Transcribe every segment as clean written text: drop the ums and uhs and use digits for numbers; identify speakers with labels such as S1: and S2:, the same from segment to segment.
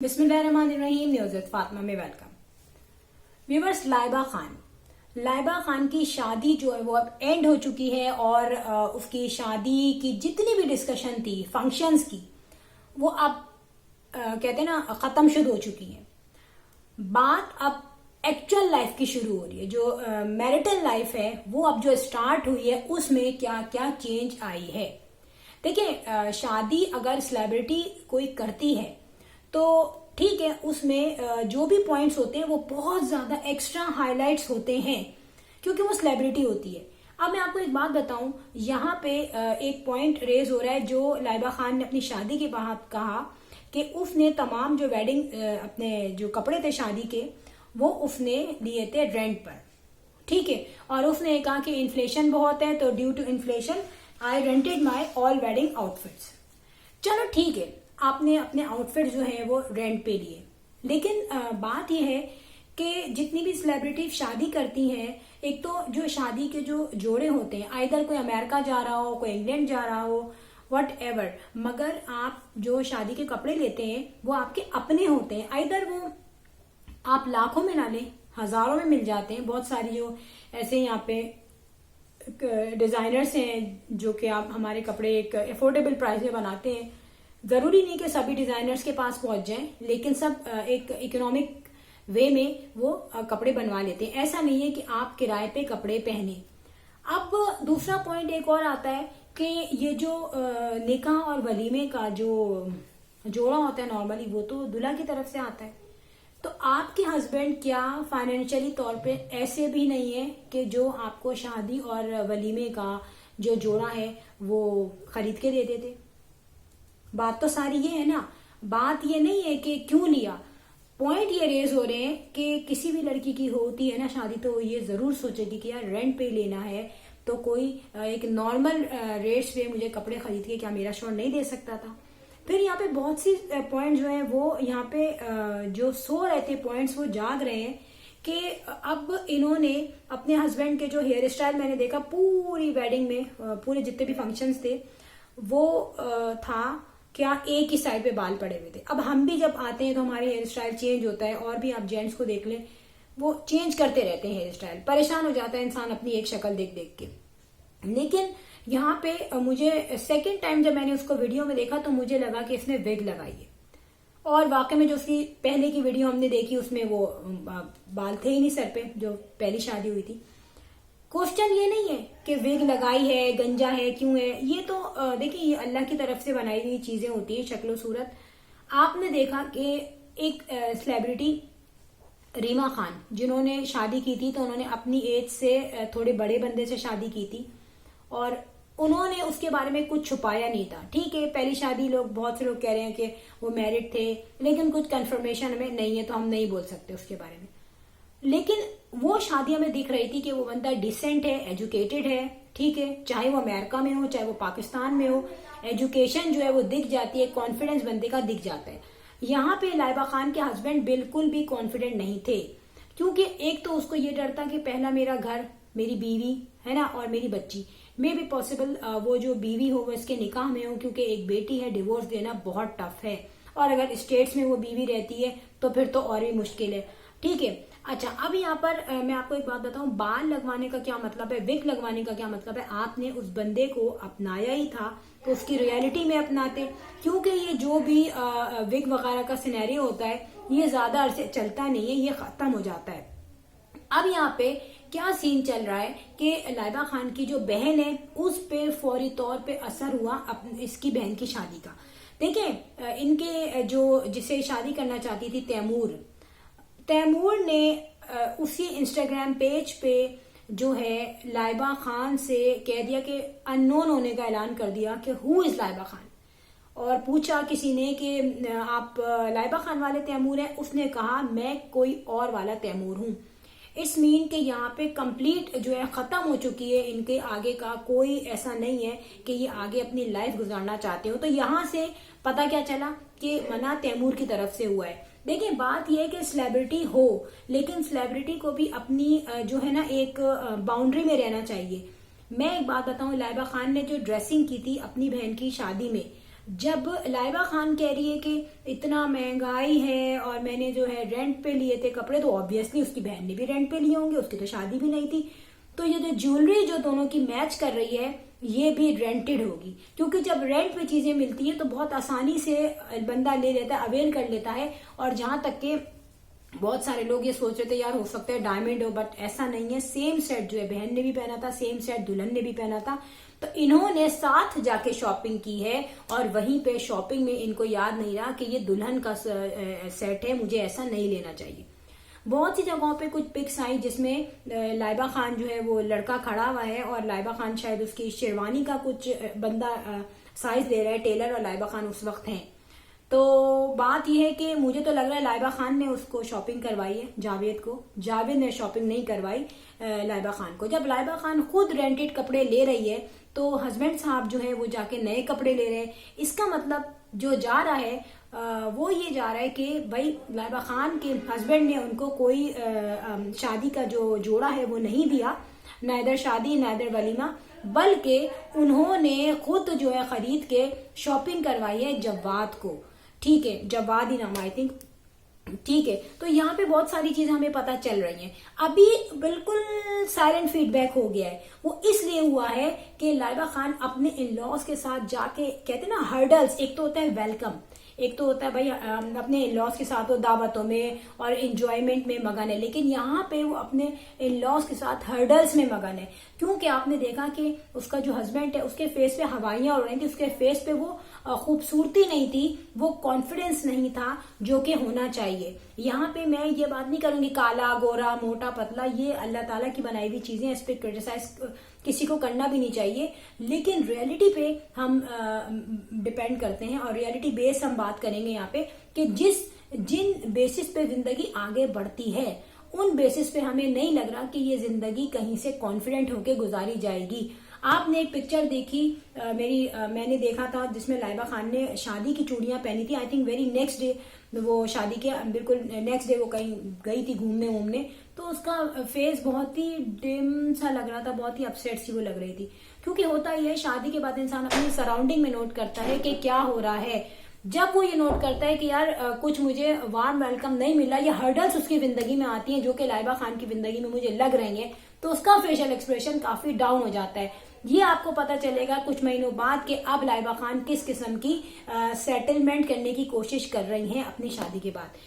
S1: बिस्मिल्लाहिर्रहमानिर्रहीम। News with Fatima में welcome. Viewers, Laiba Khan की शादी जो है वो अब एंड हो चुकी है और उसकी शादी की जितनी भी डिस्कशन थी फंक्शंस की वो अब कहते हैं ना खत्म शुरू हो चुकी है। बात अब एक्चुअल लाइफ की शुरू हो रही है। जो मैरिटल लाइफ है वो अब जो स्टार्ट हुई है उसमें क्या क्या चेंज आई है। देखिए, शादी अगर सेलिब्रिटी कोई करती है तो ठीक है, उसमें जो भी पॉइंट्स होते हैं वो बहुत ज्यादा एक्स्ट्रा हाईलाइट्स होते हैं क्योंकि वो सेलिब्रिटी होती है। अब मैं आपको एक बात बताऊं, यहाँ पे एक पॉइंट रेज हो रहा है जो लाइबा खान ने अपनी शादी के बाद कहा कि उसने तमाम जो वेडिंग अपने जो कपड़े थे शादी के वो उसने लिए थे रेंट पर, ठीक है। और उसने कहा कि इन्फ्लेशन बहुत है तो due to inflation I rented my all wedding outfits. चलो ठीक है, आपने अपने आउटफिट जो है वो रेंट पे लिए, लेकिन बात यह है कि जितनी भी सेलिब्रिटी शादी करती हैं, एक तो जो शादी के जो जोड़े होते हैं, आइदर कोई अमेरिका जा रहा हो, कोई इंग्लैंड जा रहा हो, वट एवर, मगर आप जो शादी के कपड़े लेते हैं वो आपके अपने होते हैं। आइदर वो आप लाखों में ना लें, हजारों में मिल जाते हैं। बहुत सारी जो ऐसे यहाँ पे डिजाइनर्स हैं जो कि आप हमारे कपड़े एक अफोर्डेबल प्राइस में बनाते हैं। जरूरी नहीं कि सभी डिजाइनर्स के पास पहुंच जाएं, लेकिन सब एक इकोनॉमिक वे में वो कपड़े बनवा लेते हैं। ऐसा नहीं है कि आप किराए पे कपड़े पहने। अब दूसरा पॉइंट एक और आता है कि ये जो निकाह और वलीमे का जो जोड़ा होता है नॉर्मली वो तो दूल्हा की तरफ से आता है। तो आपके हस्बैंड क्या फाइनेंशियली तौर पे ऐसे भी नहीं है कि जो आपको शादी और वलीमे का जो जोड़ा है वो खरीद के दे देते। बात तो सारी ये है ना, बात ये नहीं है कि क्यों लिया। पॉइंट ये रेज हो रहे हैं कि किसी भी लड़की की होती है ना शादी तो ये जरूर सोचेगी कि यार रेंट पे लेना है तो कोई एक नॉर्मल रेट्स पे मुझे कपड़े खरीद के क्या मेरा शौहर नहीं दे सकता था। फिर यहाँ पे बहुत सी पॉइंट जो है वो यहाँ पे जो सो रहे थे पॉइंट्स वो जाग रहे हैं कि अब इन्होंने अपने हस्बैंड के जो हेयर स्टाइल मैंने देखा पूरी वेडिंग में, पूरे जितने भी फंक्शंस थे वो था क्या एक ही साइड पे बाल पड़े हुए थे। अब हम भी जब आते हैं तो हमारे हेयर स्टाइल चेंज होता है, और भी आप जेंट्स को देख लें वो चेंज करते रहते हैं हेयर स्टाइल। परेशान हो जाता है इंसान अपनी एक शक्ल देख देख के। लेकिन यहाँ पे मुझे सेकंड टाइम जब मैंने उसको वीडियो में देखा तो मुझे लगा कि इसने विग लगाई है, और वाकई में जो उसकी पहले की वीडियो हमने देखी उसमें वो बाल थे ही नहीं सर पे, जो पहली शादी हुई थी। क्वेश्चन ये नहीं है कि विग लगाई है, गंजा है, क्यों है। ये तो देखिए ये अल्लाह की तरफ से बनाई हुई चीजें होती है, शक्लो सूरत। आपने देखा कि एक सेलिब्रिटी रीमा खान जिन्होंने शादी की थी तो उन्होंने अपनी एज से थोड़े बड़े बंदे से शादी की थी और उन्होंने उसके बारे में कुछ छुपाया नहीं था। ठीक है, पहली शादी लोग बहुत से लोग कह रहे हैं कि वो मैरिड थे, लेकिन कुछ कंफर्मेशन हमें नहीं है तो हम नहीं बोल सकते उसके बारे में। लेकिन वो शादी हमें दिख रही थी कि वो बंदा डिसेंट है, एजुकेटेड है, ठीक है, चाहे वो अमेरिका में हो चाहे वो पाकिस्तान में हो, एजुकेशन जो है वो दिख जाती है, कॉन्फिडेंस बंदे का दिख जाता है। यहाँ पे लाइबा खान के हस्बैंड बिल्कुल भी कॉन्फिडेंट नहीं थे, क्योंकि एक तो उसको ये डर था कि पहला मेरा घर, मेरी बीवी है ना, और मेरी बच्ची मे भी पॉसिबल वो जो बीवी हो वो इसके निकाह में हो, क्योंकि एक बेटी है, डिवोर्स देना बहुत टफ है, और अगर स्टेट्स में वो बीवी रहती है तो फिर तो और भी मुश्किल है, ठीक है। अच्छा, अब यहाँ पर मैं आपको एक बात बताऊं, बाल लगवाने का क्या मतलब है, विग लगवाने का क्या मतलब है। आपने उस बंदे को अपनाया ही था तो उसकी रियलिटी में अपनाते, क्योंकि ये जो भी विग वगैरह का सिनेरियो होता है ये ज्यादा अरसे चलता नहीं है, ये खत्म हो जाता है। अब यहाँ पे क्या सीन चल रहा है कि लाइबा खान की जो बहन है उस पे फौरी तौर पे असर हुआ इसकी बहन की शादी का। देखिए, इनके जो जिसे शादी करना चाहती थी तैमूर ने उसी इंस्टाग्राम पेज पे जो है लाइबा खान से कह दिया कि अननोन होने का ऐलान कर दिया कि हु इज लाइबा खान, और पूछा किसी ने कि आप लाइबा खान वाले तैमूर हैं। उसने कहा मैं कोई और वाला तैमूर हूं। इस मीन के यहाँ पे कंप्लीट जो है खत्म हो चुकी है, इनके आगे का कोई ऐसा नहीं है कि ये आगे अपनी लाइफ गुजारना चाहते हो। तो यहाँ से पता क्या चला कि मना तैमूर की तरफ से हुआ है। देखिए, बात यह है कि सेलिब्रिटी हो, लेकिन सेलिब्रिटी को भी अपनी जो है ना एक बाउंड्री में रहना चाहिए। मैं एक बात बताऊं, लाइबा खान ने जो ड्रेसिंग की थी अपनी बहन की शादी में जब लाइबा खान कह रही है कि इतना महंगाई है और मैंने जो है रेंट पे लिए थे कपड़े, तो ऑब्वियसली उसकी बहन ने भी रेंट पे लिए होंगे, उसकी तो शादी भी नहीं थी। तो ये जो ज्वेलरी जो दोनों की मैच कर रही है ये भी रेंटेड होगी, क्योंकि जब रेंट पे चीजें मिलती हैं तो बहुत आसानी से बंदा ले लेता है, अवेल कर लेता है। और जहां तक के बहुत सारे लोग ये सोच रहे थे यार हो सकता है डायमंड हो, बट ऐसा नहीं है। सेम सेट जो है बहन ने भी पहना था, सेम सेट दुल्हन ने भी पहना था। तो इन्होंने साथ जाके शॉपिंग की है और वहीं पे शॉपिंग में इनको याद नहीं रहा कि ये दुल्हन का सेट है, मुझे ऐसा नहीं लेना चाहिए। बहुत सी जगहों पे कुछ पिक्स आई जिसमें लाइबा खान जो है वो लड़का खड़ा हुआ है और लाइबा खान शायद उसकी शेरवानी का कुछ बंदा साइज ले रहा है, टेलर और लाइबा खान उस वक्त हैं। तो बात यह है कि मुझे तो लग रहा है लाइबा खान ने उसको शॉपिंग करवाई है, जावेद को। जावेद ने शॉपिंग नहीं करवाई लाइबा खान को। जब लाइबा खान खुद रेंटेड कपड़े ले रही है तो हस्बैंड साहब जो है वो जाके नए कपड़े ले रहे हैं। इसका मतलब जो जा रहा है वो ये जा रहा है कि भाई लाइबा खान के हस्बैंड ने उनको कोई शादी का जो जोड़ा है वो नहीं दिया, नाइदर शादी नाइदर वलीमा, बल्कि उन्होंने खुद जो है खरीद के शॉपिंग करवाई है जवाद को। ठीक है, जवाद ही नाम आई थिंक, ठीक है। तो यहाँ पे बहुत सारी चीजें हमें पता चल रही हैं। अभी बिल्कुल साइलेंट फीडबैक हो गया है, वो इसलिए हुआ है कि लाइबा खान अपने इन लॉज के साथ जाके, कहते हैं ना हर्डल्स, एक तो होता है वेलकम, एक तो होता है भाई अपने इन लॉज के साथ वो दावतों में और इंजॉयमेंट में मगन है, लेकिन यहाँ पे वो अपने इन लॉज के साथ हर्डल्स में मगन है। क्योंकि आपने देखा कि उसका जो हस्बैंड है उसके फेस पे हवाइयां उड़ रही थी, उसके फेस पे वो खूबसूरती नहीं थी, वो कॉन्फिडेंस नहीं था जो कि होना चाहिए। यहाँ पे मैं ये बात नहीं करूंगी काला गोरा मोटा पतला, ये अल्लाह ताला की बनाई हुई चीजें, इस पे क्रिटिसाइज किसी को करना भी नहीं चाहिए, लेकिन रियलिटी पे हम डिपेंड करते हैं और रियलिटी बेस हम बात करेंगे यहाँ पे कि जिन बेसिस पे जिंदगी आगे बढ़ती है उन बेसिस पे हमें नहीं लग रहा कि ये जिंदगी कहीं से कॉन्फिडेंट होके गुजारी जाएगी। आपने एक पिक्चर देखी मैंने देखा था जिसमें लाइबा खान ने शादी की चूड़ियां पहनी थी। I think very next day, वो शादी के बिल्कुल नेक्स्ट डे वो कहीं गई थी घूमने, तो उसका फेस बहुत ही डिम सा लग रहा था, बहुत ही अपसेट सी वो लग रही थी। क्योंकि होता ही है शादी के बाद इंसान अपनी सराउंडिंग में नोट करता है कि क्या हो रहा है। जब वो ये नोट करता है कि यार कुछ मुझे वार्म वेलकम नहीं मिला, ये हर्डल्स उसकी जिंदगी में आती हैं जो कि लाइबा खान की जिंदगी में मुझे लग रही हैं, तो उसका फेशियल एक्सप्रेशन काफी डाउन हो जाता है। ये आपको पता चलेगा कुछ महीनों बाद कि अब लाइबा खान किस किस्म की सेटलमेंट करने की कोशिश कर रही हैं अपनी शादी के बाद।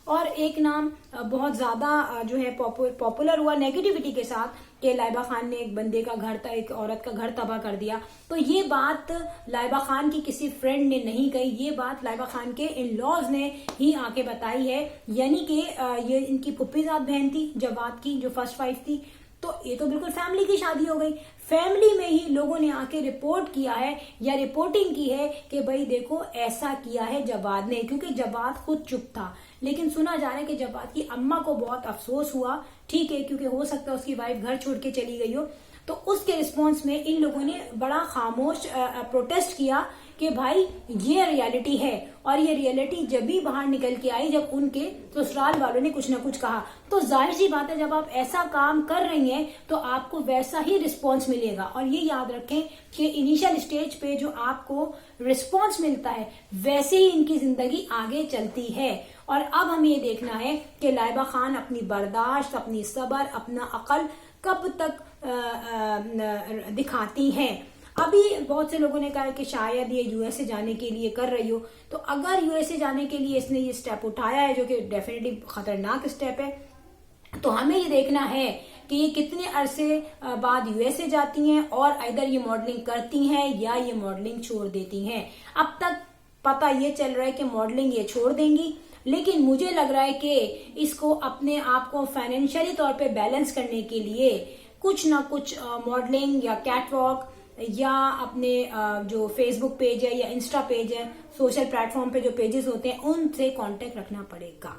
S1: और एक नाम बहुत ज्यादा जो है पॉपुलर हुआ नेगेटिविटी के साथ कि लाइबा खान ने एक बंदे का घर, एक औरत का घर तबाह कर दिया। तो ये बात लाइबा खान की किसी फ्रेंड ने नहीं कही, ये बात लाइबा खान के इन लॉज ने ही आके बताई है। यानी कि ये इनकी फुप्पीजाद बहन थी जवाद की, जो फर्स्ट वाइफ थी। तो ये तो बिल्कुल फैमिली की शादी हो गई। फैमिली में ही लोगों ने आके रिपोर्ट किया है या रिपोर्टिंग की है कि भाई देखो ऐसा किया है जवाद ने, क्योंकि जवाद खुद चुप था। लेकिन सुना जा रहा है कि जवाद की अम्मा को बहुत अफसोस हुआ, ठीक है, क्योंकि हो सकता है उसकी वाइफ घर छोड़ के चली गई हो। तो उसके रिस्पॉन्स में इन लोगों ने बड़ा खामोश प्रोटेस्ट किया कि भाई ये रियलिटी है। और ये रियलिटी जब भी बाहर निकल के आई जब उनके ससुराल वालों ने कुछ ना कुछ कहा। तो जाहिर सी बात है जब आप ऐसा काम कर रही हैं तो आपको वैसा ही रिस्पॉन्स मिलेगा। और ये याद रखें कि इनिशियल स्टेज पे जो आपको रिस्पॉन्स मिलता है वैसे ही इनकी जिंदगी आगे चलती है। और अब हमें ये देखना है कि लाइबा खान अपनी बर्दाश्त, अपनी सब्र, अपना अकल कब तक दिखाती हैं। अभी बहुत से लोगों ने कहा कि शायद ये यूएसए जाने के लिए कर रही हो। तो अगर यूएसए जाने के लिए इसने ये स्टेप उठाया है, जो कि डेफिनेटली खतरनाक स्टेप है, तो हमें ये देखना है कि ये कितने अरसे बाद यूएसए जाती हैं और इधर ये मॉडलिंग करती हैं या ये मॉडलिंग छोड़ देती हैं। अब तक पता ये चल रहा है कि मॉडलिंग ये छोड़ देंगी, लेकिन मुझे लग रहा है कि इसको अपने आप को फाइनेंशियली तौर पे बैलेंस करने के लिए कुछ ना कुछ मॉडलिंग या कैटवॉक या अपने जो फेसबुक पेज है या इंस्टा पेज है, सोशल प्लेटफॉर्म पे जो पेजेस होते हैं उनसे कांटेक्ट रखना पड़ेगा।